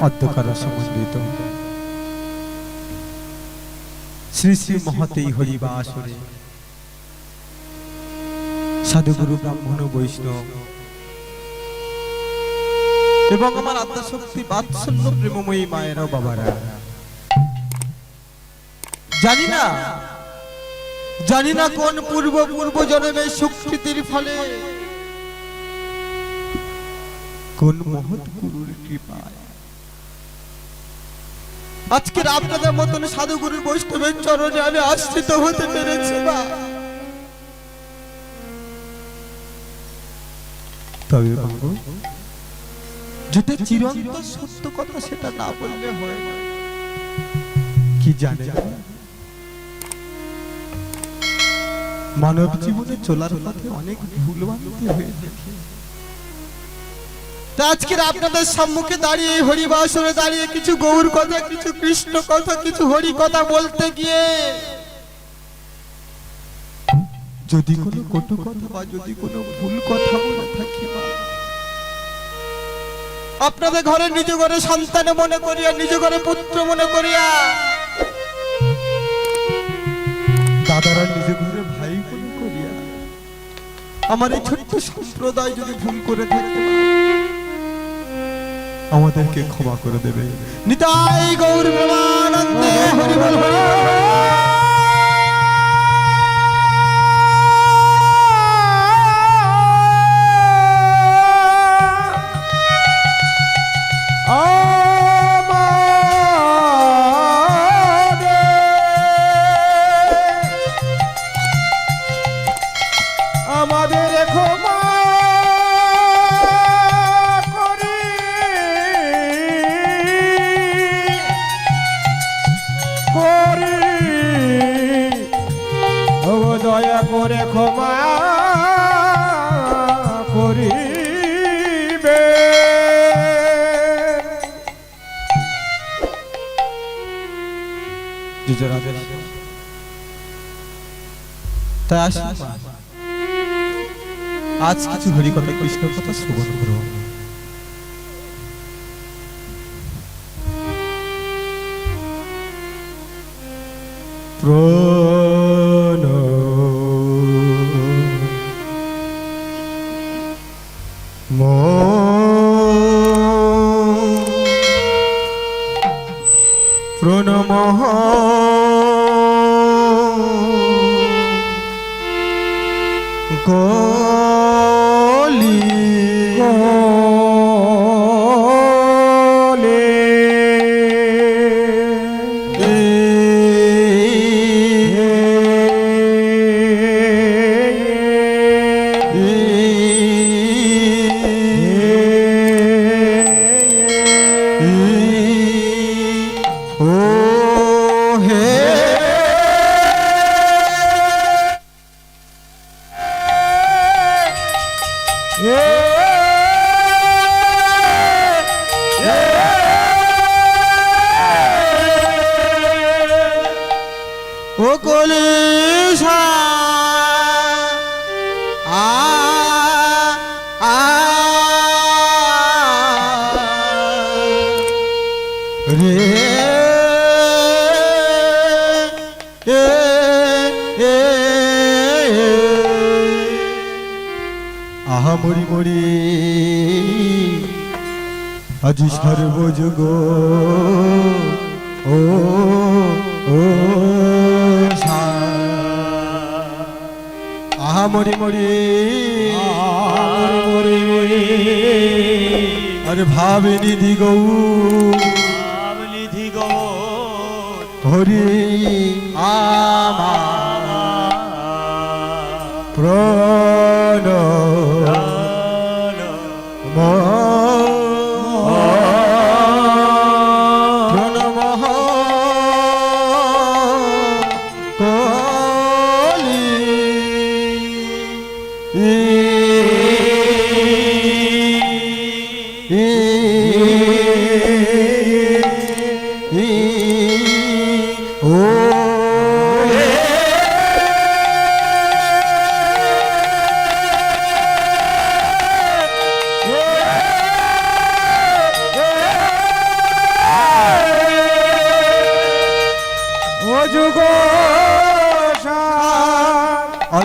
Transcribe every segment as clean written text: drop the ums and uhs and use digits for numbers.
অধ্যকার সমন্বিত শ্রী শ্রী মহাতেই হরিবাসরে সাধুগুরু ব্রাহ্মণ বৈষ্ণব এবং আমার আত্মাশক্তি বাৎসল্য প্রেমময়ী মায়েরা বাবারা, জানি না কোন পূর্ব জন্মের সুকৃতির ফলে, কোন মহৎ গুরুর কৃপায় আজকের আপনাদের মতন সাধুগুরু বৈষ্ণবের চরণে আমি আশ্রিত হতে পেরেছি। তবে বাবু, যেটা চিরন্তন সত্য কথা সেটা না বললে হয় না। কি জানে, মানব জীবনে চলার পথে অনেক ভুলভ্রান্তি হয়ে থাকে। আজকের আপনাদের সম্মুখে দাঁড়িয়ে হরিবাসরে দাঁড়িয়ে কিছু গৌর কথা, কিছু কৃষ্ণ কথা, কিছু হরি কথা বলতে গিয়ে যদি কোনো কটু কথা বা যদি কোনো ভুল কথা বলে থাকি, আপনাদের ঘরে নিজ ঘরে সন্তান মনে করিয়া, নিজ ঘরে পুত্র মনে করিয়া, দাদারা নিজ ঘরে ভাই মনে করিয়া আমার এই ছোট্ট সম্প্রদায় যদি ভুল করে থাকে, আমাদেরকে ক্ষমা করে দেবে। নিতাই গৌর প্রেমানন্দে হরি বল হরি বল। দয়া করে ক্ষমা করিবে। তাই আসুন, আজ কিছু হরি কথা, কৃষ্ণ কথা শ্রবণ করব। প্রণমঃ কলি ও কলিশা রে আহা মরি মরি আজি সর্বযুগ ও ও আহা মরি মরি আরে ভাবে নিধি গৌ হরি আমা প্রণ প্রণমঃ কলি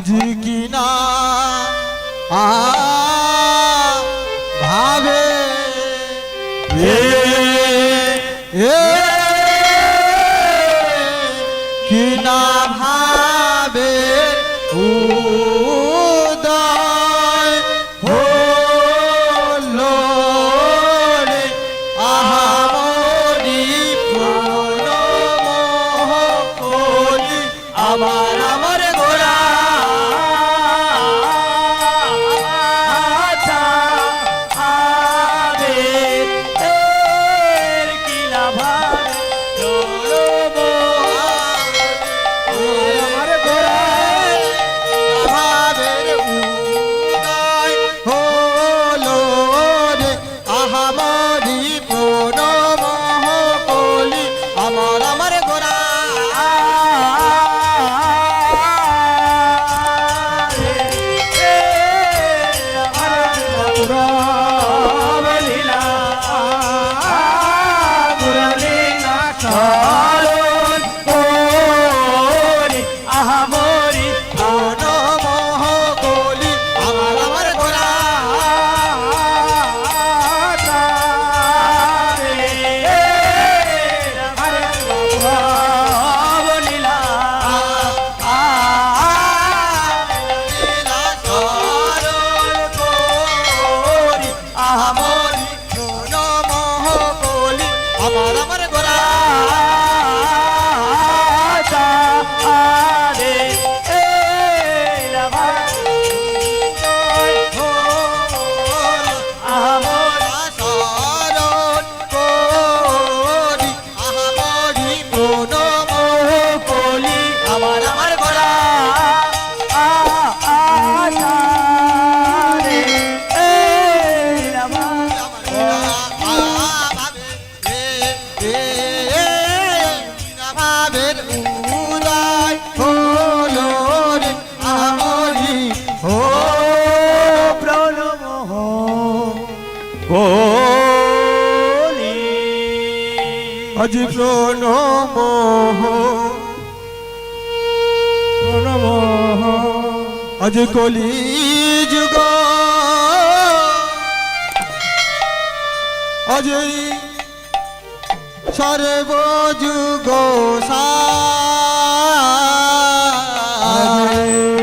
আজি কিনা ভাবে কিনা ভাবে উদয় হলো রে আহামরি প্রণমঃ কলি আমার আমার গোরা আজি প্রণমঃ প্রণমঃ আজি কলি যুগ আজি সর্ব যুগ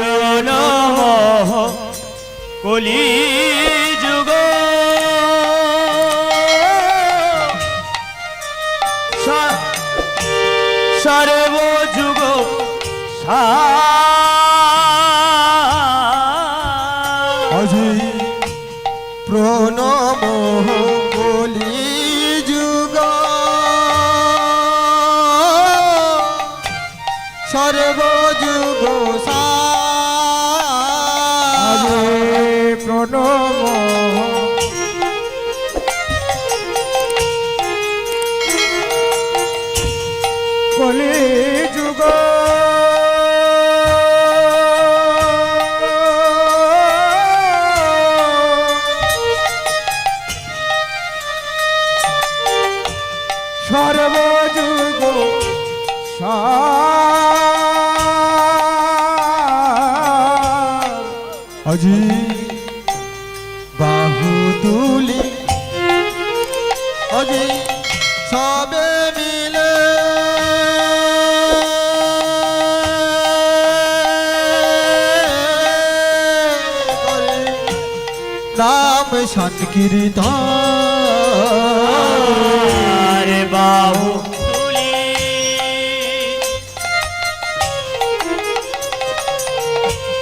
প্রণমঃ কলি যুগ সর্ব যুগ আজি প্রণমঃ কলি যুগ সর্ব যুগ আজি প্রণমঃ কলি যুগ সর্বযুগ আজি বাহু তুলি আজি সবে মিলে করে নাম সংকীর্তন বাহু তুলি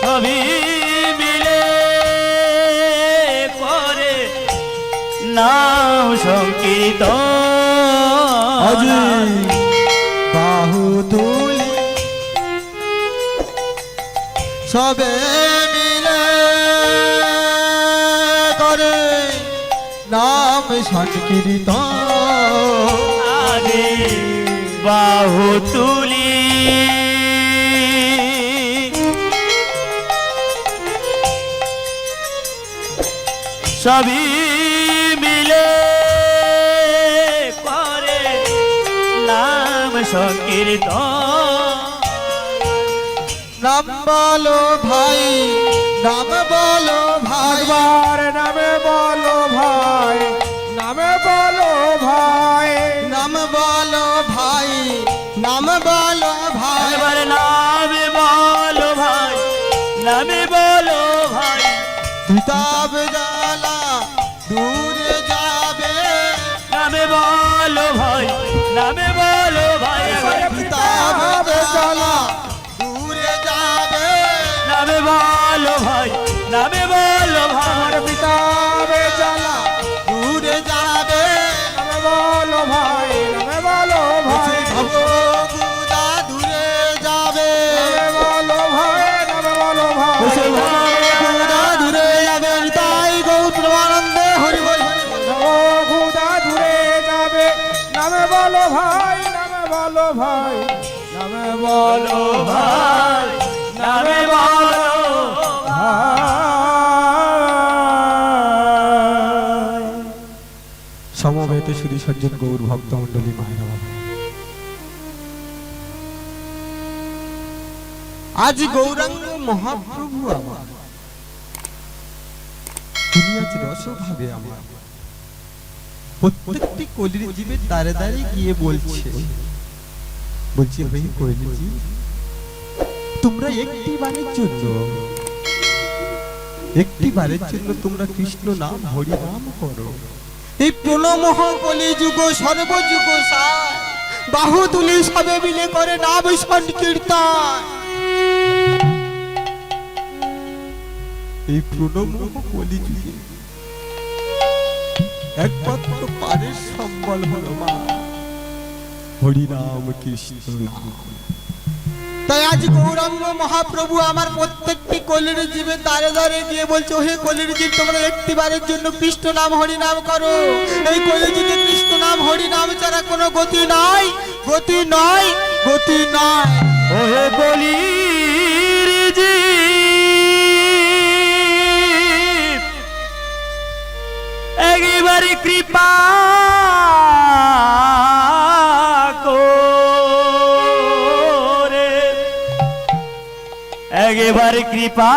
সবই মিলে করে নাম সংকীর্তন আজি বাহু তুলি সবে মিলে করে নাম সংকীর্তন আরে বাহু তুলি সবই মিলে করে নাম সংকীর্তন নাম বলো ভাই, নাম বলো ভাই, একবার নামে বলো ভাই, নামে বলো ভাই, নাম বলো ভাই, নাম বলো ভাই। এবার নামে বলো ভাই, নামে বলো ভাই। কিতাব জ্বালা দূরে যাবে, নামে বলো ভাই, নামে বলো ভাই। কিতাব জ্বালা দূরে যাবে, নামে বলো ভাই, নামে বলো ভাই। পিতাবে জ্বালা দূরে যাবে। নামে বলো ভাই, নামে বলো ভাই, ভবগুদা দূরে যাবে, নামে বলো ভাই, নামে বলো ভাই, ভবগুদা দূরে যাবে। তাই গৌর প্রেমানন্দে হরি বল, খুদা দূরে যাবে, নামে বলো ভাই, নামে বলো ভাই, নামে বলো ভাই, নামে বলো ভাই। সমবেত শ্রী সজ্জন গৌর ভক্ত মন্ডলী মায়েরা বাবা, আজ গৌরাঙ্গ মহাপ্রভু আমার, তিনি আজ রসভাবে আমার প্রত্যেকটি কলির জীবের দ্বারে দ্বারে গিয়ে বলছে, বলছি ভাই কলিজি, তোমরা একটি বারের জন্য, একটি বারের জন্য তোমরা কৃষ্ণ নাম হরি নাম করো। এই প্রণমহ কলিযুগ সর্বযুগ সার, বাহু তুলি সবে মিলে করে নাম সংকীর্তন। এই প্রণমহ কলিযুগে একমাত্র পারের সম্বল হলো মা হরিনাম কৃষ্ণ নাম। তাই আজ গৌরাঙ্গ মহাপ্রভু আমার প্রত্যেকটি কলির জীবের দ্বারে দ্বারে গিয়ে বলছে, হে কলির জীব, তোমরা একটি বারের জন্য কৃষ্ণ নাম হরি নাম করো। এই কলিযুগে কৃষ্ণ নাম হরি নাম ছাড়া কোনো গতি নাই, গতি নয়, গতি নয়। ওহে কলির জীব, একবারে কৃপা করে, একবারে কৃপা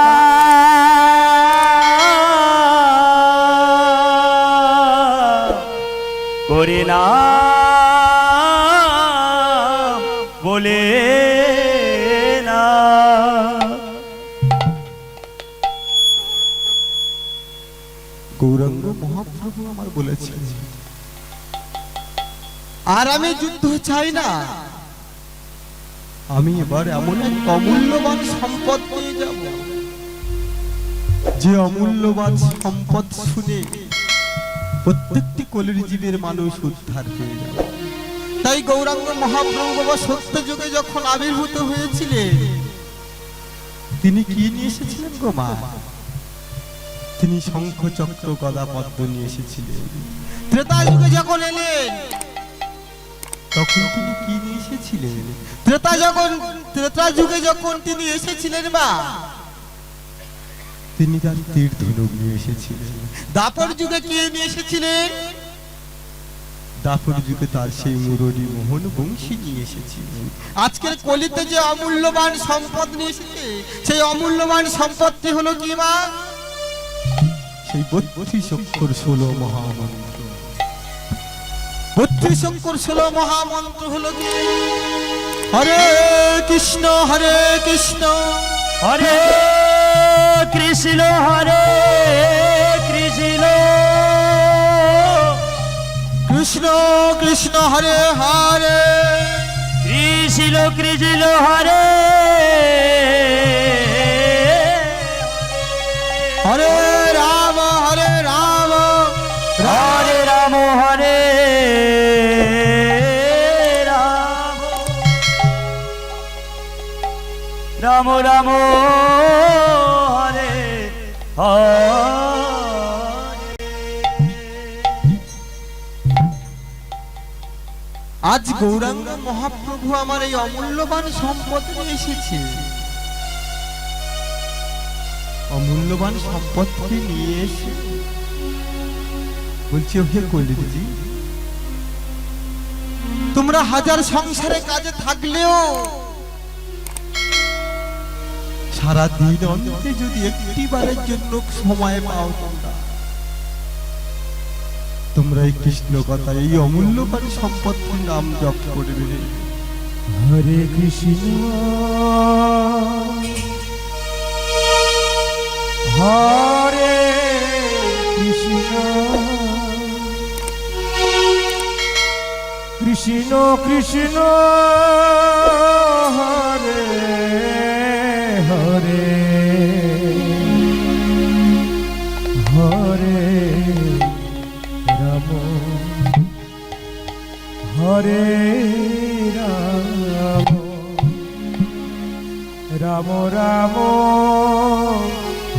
করে না বলে না। গৌরাঙ্গ মহাপ্রভু আমার বলেছেন, আর আমি যুদ্ধ চাই না, আমি এবার এমন এক অমূল্যবান সম্পদ নিয়ে যাব, যে অমূল্যবান সম্পদ শুনে প্রত্যেকটি কলির জীবের মানুষ উদ্ধার হয়ে যাবে। তাই গৌরাঙ্গ মহাপ্রভু বাবা সত্য যুগে যখন আবির্ভূত হয়েছিলেন, তিনি কি নিয়ে এসেছিলেন গো মা? তিনি শঙ্খ চক্র গদা পদ্ম নিয়ে এসেছিলেন। ত্রেতা যুগে যখন এলেন, তখন তিনি কি নিয়ে এসেছিলেন? ত্রেতা যুগে যখন তিনি এসেছিলেন বা, তিনি তার তীর ধনুক নিয়ে এসেছিলেন। দাপর যুগে কি নিয়ে এসেছিলেন? দাপর যুগে তার সেই মুরলী মোহন বংশী নিয়ে এসেছিলেন। আজকের কলিতে যে অমূল্যবান সম্পদ নিয়ে এসেছে, সেই অমূল্যবান সম্পদটি হলো কি মা? সেই 32 অক্ষর 16 মহামন্ত্র। 32 অক্ষর 16 মহামন্ত্র হলো কি? হরে কৃষ্ণ, হরে কৃষ্ণ, হরে কৃষ্ণ, হরে কৃষ্ণ, কৃষ্ণ কৃষ্ণ হরে হরে, কৃষ্ণ কৃষ্ণ হরে হরে রাম হরে রাম, হরে রাম হরে রাম, রাম রাম হরে হরে। আজ গৌরাঙ্গ মহাপ্রভু আমার এই অমূল্যবান সম্পদ নিয়ে এসেছে। অমূল্যবান সম্পদকে নিয়ে এসে বলছি, হে কলিজি, তোমরা হাজার সংসারে কাজে থাকলেও সারা দিন অন্তে যদি একটি বারের জন্য সময় পাও তোমরা এই কৃষ্ণ কথা, এই অমূল্যবান সম্পত্তির নাম জপ করবে। হরে কৃষ্ণ হরে কৃষ্ণ কৃষ্ণ কৃষ্ণ হরে হরে হরে রাম হরে রাম রাম রাম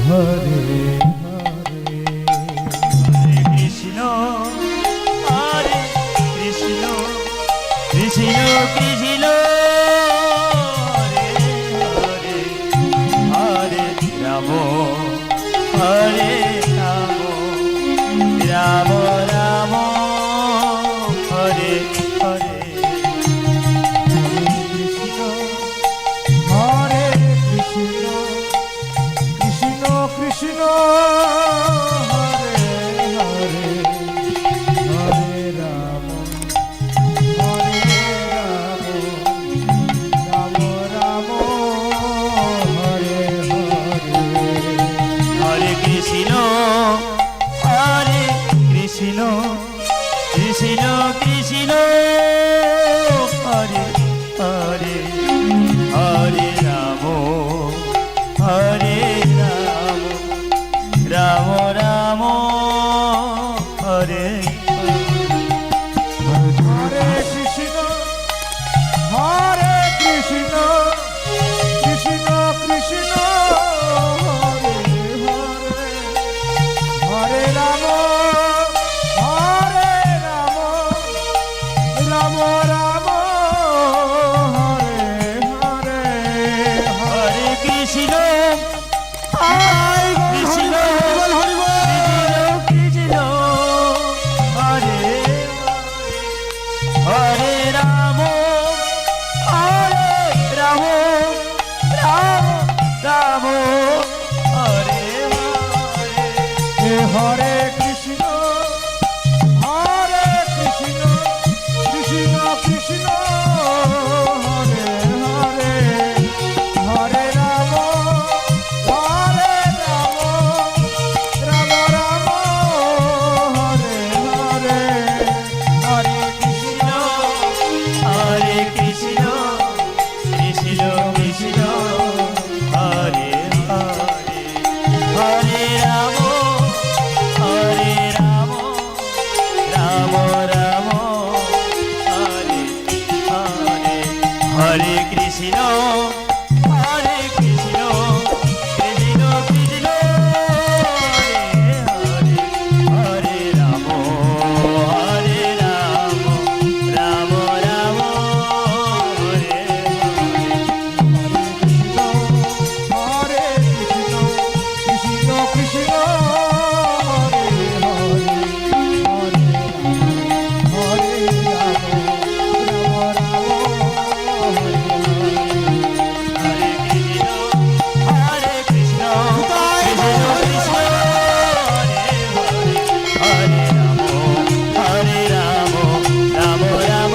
হরে হরে কৃষ্ণ হরে কৃষ্ণ কৃষ্ণ কৃষ্ণ হরে হরে হরে রাম হরে রাম রাম রাম হরে হরে হরে কৃষ্ণ কৃষ্ণ কৃষ্ণ হরে হরে হরে রাম রাম রাম হরে হরে হরে কৃষ্ণ হরে কৃষ্ণ কৃষ্ণ কৃষ্ণ হরে হরে হরে রাম হরে রাম রাম রাম হরে হরে কৃষ্ণ হরে কৃষ্ণ কৃষ্ণ কৃষ্ণ হরে হরে হরে রাম হরে রাম রাম রাম হরে হরে হরে কৃষ্ণ কৃষ্ণ কৃষ্ণ হরে হরে রাম হরে রাম রাম রাম হরে হরে হরে কৃষ্ণ হরে কৃষ্ণ কৃষ্ণ কৃষ্ণ হরে হরে হরে রাম হরে রাম রাম রাম হরে হরে হরে কৃষ্ণ হরে কৃষ্ণ কৃষ্ণ কৃষ্ণ হরে হরে হরে রাম হরে রাম রাম রাম হরে হরে হরে কৃষ্ণ হরে কৃষ্ণ কৃষ্ণ কৃষ্ণ হরে হরে হরে রাম হরে রাম রাম রাম হরে হরে কৃষ্ণ কৃষ্ণ কৃষ্ণ হরে হরে হরে রাম রাম রাম হরে হরে কৃষ্ণ কৃষ্ণ কৃষ্ণ হরে হরে হরে রাম রাম রাম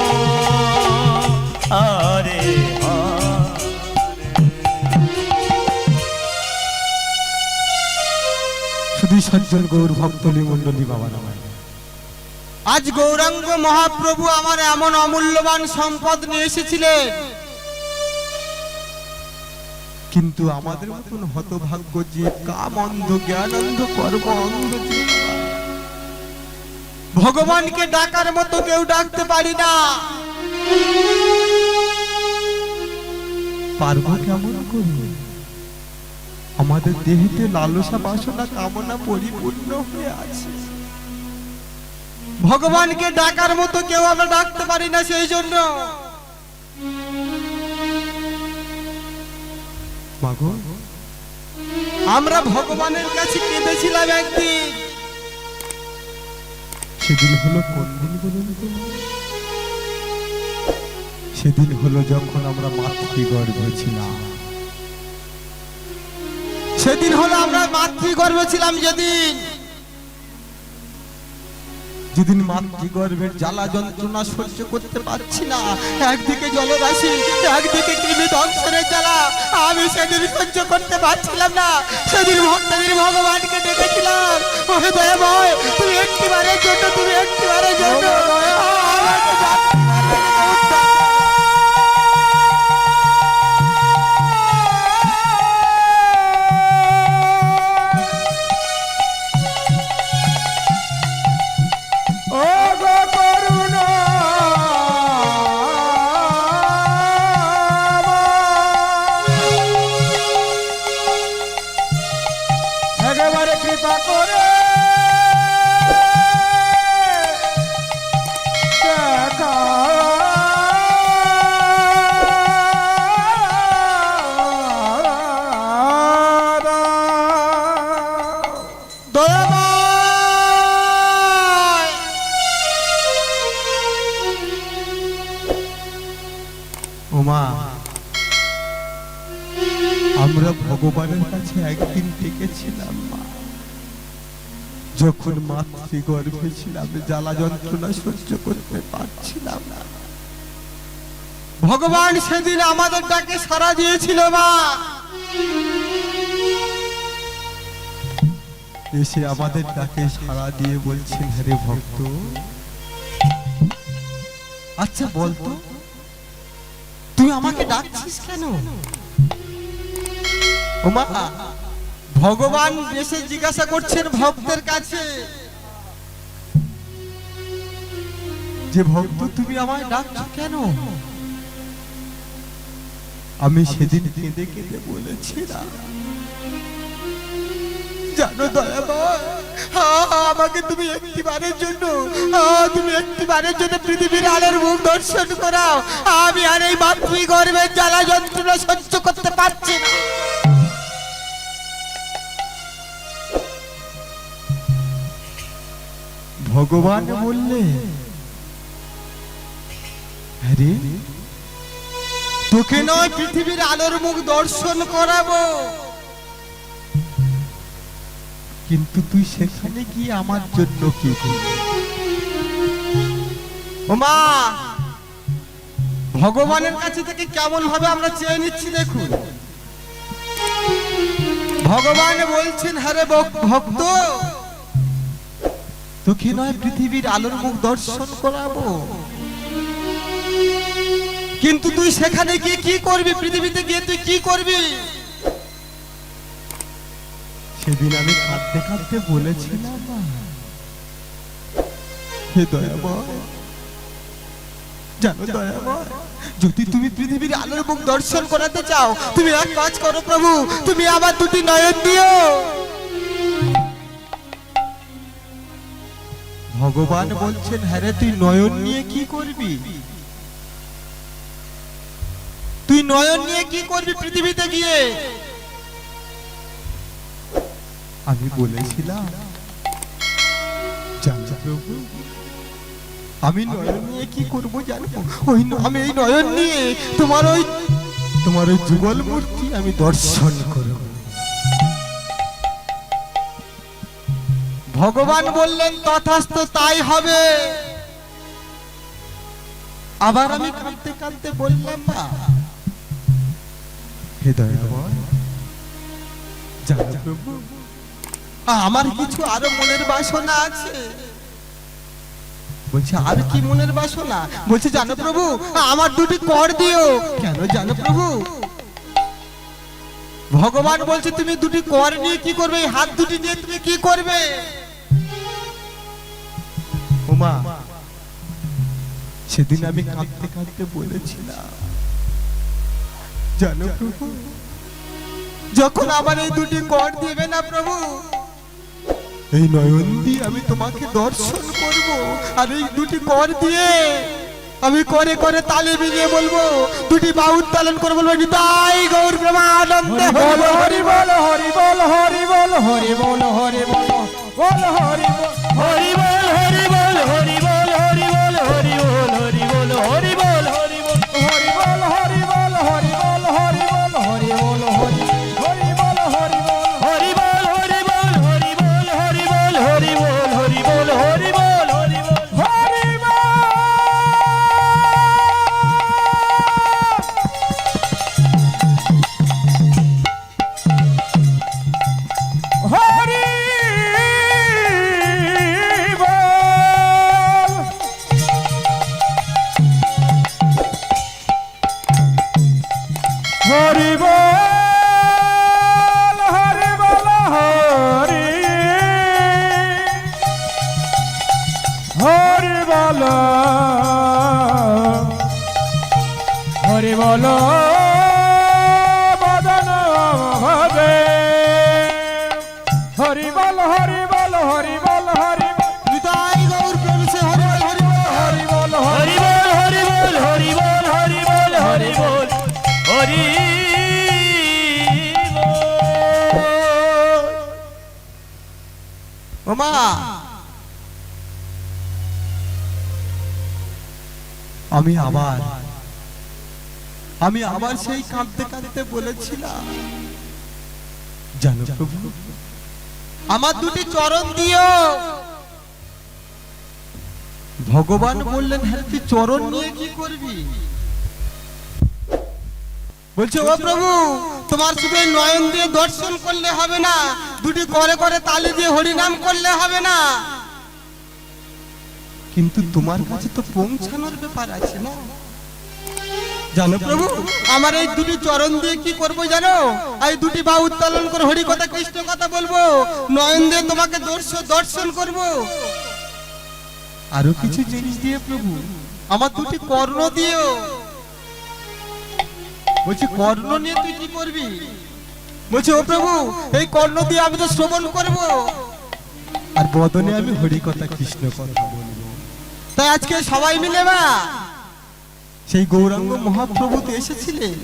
হরে শুধু সজ্জন গৌর ভক্তলি মন্ডলী বাবা নামায়। আজ গৌরাঙ্গ মহাপ্রভু আমার এমন অমূল্যবান সম্পদ নিয়ে এসেছিলেন, কিন্তু আমাদের মতন হতভাগ্য জীব, কাম অন্ধ, জ্ঞান অন্ধ, কর্ম অন্ধ জীব, ভগবানকে ডাকার মতো কেউ ডাকতে পারি না। পারবো কেমন করে? আমাদের দেহেতে লালসা বাসনা কামনা পরিপূর্ণ হয়ে আছে। ভগবানকে ডাকার মতো কেউ আমরা ডাকতে পারি না। সেই জন্য মাগো, আমরা ভগবানের কাছে কেঁদেছিলাম একদিন। সেদিন হলো কোন দিন বলুন তো? সেদিন হলো যখন আমরা মাতৃগর্ভে ছিলাম। সেদিন হলো আমরা মাতৃগর্ভে ছিলাম, যেদিন মাতৃগর্ভের জ্বালা যন্ত্রণা সহ্য করতে পারছি না, একদিকে জলরাশি, একদিকে কৃমি দংশনের জ্বালা, আমি সেদিন সহ্য করতে পারছিলাম না। সেদিন ভক্তদের ভগবানকে ডেকেছিলাম, ওহে দয়াময়, তুমি একটিবারের জন্য আমাকে ও গো করুণা একেবারে কৃপা করে দেখা দয়াময়। ওমা, আমরা ভগবানের কাছে একদিন ডেকেছিলাম মা, যখন মাতৃগর্ভে ছিলাম, জ্বালা যন্ত্রণা সহ্য করতে পারছিলাম না। ভগবান সেদিন আমাদের ডাকে সাড়া দিয়েছিল মা, এসে আমাদের ডাকে সাড়া দিয়ে বলছেন, হ্যাঁ ভক্ত, আচ্ছা বলতো তুই আমাকে ডাকছিস কেন? ও মা, ভগবান এসে জিজ্ঞাসা করছেন ভক্তের কাছে যে ভক্ত তুমি আমায় ডাকছো কেন? আমি সেদিন কেঁদে কেঁদে বলেছিলাম, জানো দয়াময়, আমাকে তুমি একটিবারের জন্য পৃথিবীর আলোর মুখ দর্শন করাও, আমি আর এই মাতৃগর্ভের জ্বালা যন্ত্রণা সহ্য করতে পারছি না। ভগবান বললে, আরে তোকে নয় পৃথিবীর আলোর মুখ দর্শন করাবো, কিন্তু তুই সেখানে গিয়ে আমার জন্য কি করবি? ওমা, ভগবানের কাছে থেকে কেমন ভাবে আমরা চেয়ে নিচ্ছি দেখুন। ভগবান বলছেন, হ্যাঁ ভক্ত, তোকে নয় পৃথিবীর আলোর মুখ দর্শন করাবো, কিন্তু তুই সেখানে গিয়ে কি করবি? পৃথিবীতে গিয়ে তুই কি করবি? সেদিন আমি কাঁদতে কাঁদতে বলেছিলাম, হে দয়াময়, জানো দয়াময়, যদি তুমি পৃথিবীর আলোর মুখ দর্শন করাতে চাও, তুমি এক কাজ করো প্রভু, তুমি আমার দুটি নয়ন দিও। ভগবান বলছেন, হ্যাঁ রে, তুই নয়ন নিয়ে কি করবি? তুই নয়ন নিয়ে কি করবি পৃথিবীতে গিয়ে? আমি বলেছিলাম, জানো প্রভু, আমি নয়ন নিয়ে কি করবো জানো? আমি এই নয়ন নিয়ে তোমার ওই যুগল মূর্তি আমি দর্শন করব। ভগবান বললেন, তথাস্তু তাই হবে। আবার আমি কাঁদতে কাঁদতে বললাম, মা, হে দয়াময়, জানো প্রভু, আমার কিছু আরো মনের বাসনা আছে। বলছে, আর কি মনের বাসনা? বলছে, জানো প্রভু, আমার দুটি কর দিও। কেন জানো প্রভু? ভগবান বলছে, তুমি দুটি কর নিয়ে কি করবে? এই হাত দুটি নিয়ে তুমি কি করবে? ওমা, সেদিন আমি কাঁদতে কাঁদতে বলেছিলাম, জানো প্রভু, যখন আমার এই দুটি কর দিবে না প্রভু, এই নয়ন দিয়ে আমি তোমাকে দর্শন করব, আর এই দুটি কর দিয়ে আমি করে করে তালে মিলিয়ে বলবো, দুটি বাউ উত্তোলন করে বলবো, নিতাই গৌর প্রেমানন্দে হরি বল হরি বল হরি বল হরি বল হরি বল বল হরি বল হরি বল হরি বল হরি বল হরি বল হরি বল হরি বল হরি বল হরি বল হরি বল হরি বল হরি বল হরি বল হরি বল হরি বল হরি বল হরি বল হরি বল বদন ভবে হরি বল হরি বল হরি বল হরি হৃদয় গৌর প্রেম সে হরি বল হরি বল হরি বল হরি বল হরি বল হরি বল হরি বল হরি বল হরি বল। ওমা আমি আবার সেই কাঁদতে কাঁদতে বলেছিলাম, জানো প্রভু আমার দুটি চরণ দিও। ভগবান বললেন, হ্যাঁ তুই চরণ নিয়ে কি করবি? বলছে, ও প্রভু তোমার শুধু এই নয়ন দিয়ে দর্শন করলে হবে না, দুটি করে করে তালি দিয়ে হরিনাম করলে হবে না, কিন্তু তোমার কাছে তো পৌঁছানোর ব্যাপার আছে না। জানো প্রভু আমার এই দুটি চরণ দিয়ে কি করব জানো? এই দুটি বাহু উত্তোলন করে হরি কথা কৃষ্ণ কথা বলবো, নয়ন দিয়ে তোমাকে দর্শন করব, আরো কিছু জিনিস দিয়ে প্রভু আমার দুটি কর্ণ দিও। বলছি, কর্ণ নিয়ে তুই কি করবি? বলছে, ও প্রভু এই কর্ণ দিয়ে আমি তো শ্রবণ করব, আর বদনে আমি হরি কথা কৃষ্ণ কথা বলবো। তাই আজকে সবাই মিলে বা সেই গৌরাঙ্গ মহাপ্রভু তো এসেছিলেন,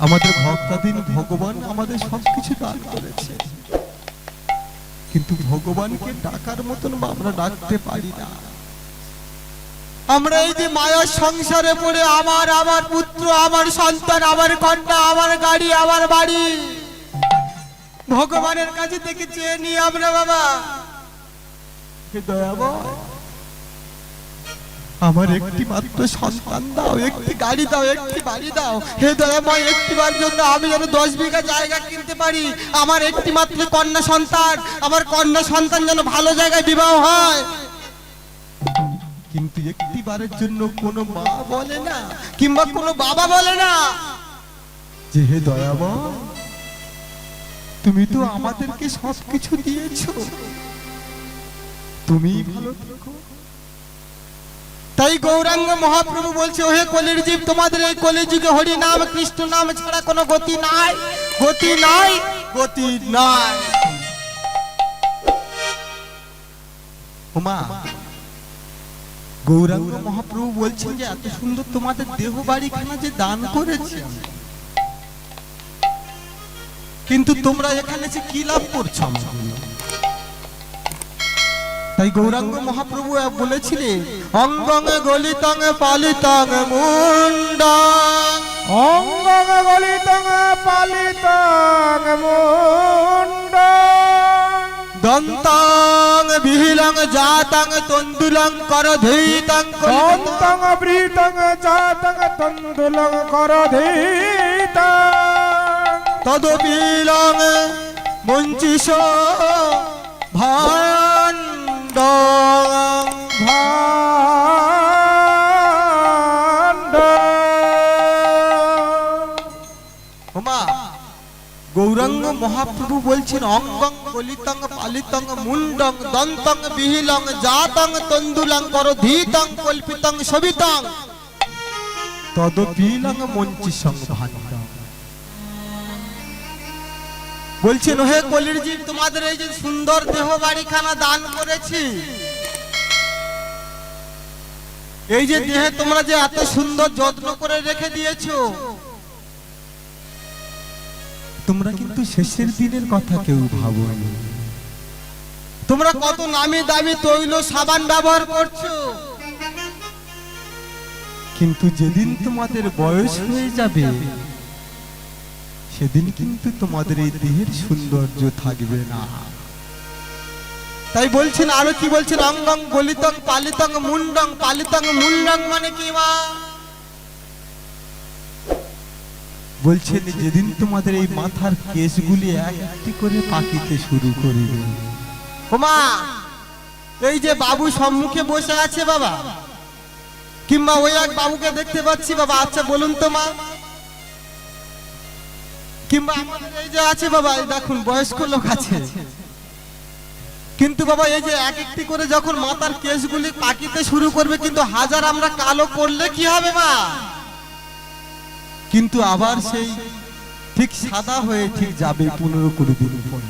আমাদের ভক্তাধীন ভগবান আমাদের সবকিছু দান করেছে, কিন্তু ভগবানকে ডাকার মতন আমরা ডাকতে পারি না। আমরা এই যে মায়ার সংসারে পড়ে আমার পুত্র, আমার সন্তান, আমার কন্যা, আমার গাড়ি, আমার বাড়ি, ভগবানের কাছে থেকে চেয়ে নিই আমরা। বাবা হে দয়াময়, আমার একটি মাত্র সন্তান দাও, একটি গাড়ি দাও, একটি বাড়ি দাও। হে দয়াময়, একটিবার জন্য আমি যেন 10 বিঘা জায়গা কিনতে পারি। আমার একটি মাত্র কন্যা সন্তান, আমার কন্যা সন্তান যেন ভালো জায়গায় বিবাহ হয়। কিন্তু একটিবারের জন্য কোনো মা বলে না, কিংবা কোনো বাবা বলে না যে হে দয়াময় তুমি তো আমাদেরকে সবকিছু দিয়েছো, তুমি ভালো থেকো। তাই গৌরাঙ্গ মহাপ্রভু বলছে, ওহে কলির জীব, তোমাদের এই কলিযুগে হরি নাম কৃষ্ণ নাম ছাড়া কোনো গতি নাই, গতি নাই, গতি নাই। ওমা গৌরাঙ্গ মহাপ্রভু বলছেন যে এত সুন্দর তোমাদের দেহ বাড়িখানা যে দান করেছে, কিন্তু তোমরা এখানে যে কি লাভ করছো? তাই গৌরাঙ্গ মহাপ্রভু বলেছিলেন, অঙ্গং গলিতং পালিতং মুন্ডং, অঙ্গং গলিতং পালিতং মুন্ডং দন্তং বিহিলং জাতং তন্দুলং করধৈতং দন্তং বৃতং জাতং তন্দুলং করধৈতং তদপিলং মুঞ্চিষ ভাণ্ডং ওমা গৌরাঙ্গ মহাপ্রভু বলছেন, অঙ্গং গলিতং পালিতং মুন্ডং দন্তং বিহিলং জাতং তন্দুলং করধীতং কল্পিতং সবিতং তদপিলং মঞ্চিষং ভাণ্ডং। বলছেন, হে কলির জীব, তোমাদের এই যে সুন্দর দেহ বাড়িখানা দান করেছি, এই যে দেহে তোমরা যে এত সুন্দর যত্ন করে রেখে দিয়েছো, তোমরা কিন্তু শেষের দিনের কথা কেউ ভাবোনি। তোমরা কত নামি দামি তৈল সাবান ব্যবহার করছো, কিন্তু যেদিন তোমাদের বয়স হয়ে যাবে সেদিন কিন্তু তোমাদের এই দেহের সৌন্দর্য থাকবে না। তাই বলছেন, আরো কি বলছেন, অঙ্গং গলিতং পালিতং মুন্ডং, পালিতং মুন্ডং মানে কি মা? বলছেন যেদিন তোমাদের এই মাথার কেশগুলি এক একটি করে পাকিতে শুরু করবে। ওমা এই যে বাবু সম্মুখে বসে আছে বাবা, কিংবা ওই এক বাবুকে দেখতে পাচ্ছি বাবা, আচ্ছা বলুন তো মা, কিংবা আমাদের এই যে আছে বাবা, দেখুন বয়স্ক লোক আছে, কিন্তু বাবা এই যে এক একটি করে যখন মাথার কেশগুলি পাকিতে শুরু করবে, কিন্তু হাজার আমরা কালো করলে কি হবে মা? কিন্তু আবার সেই ঠিক সাদা হয়ে ঠিক যাবে 15-20 দিন পরে।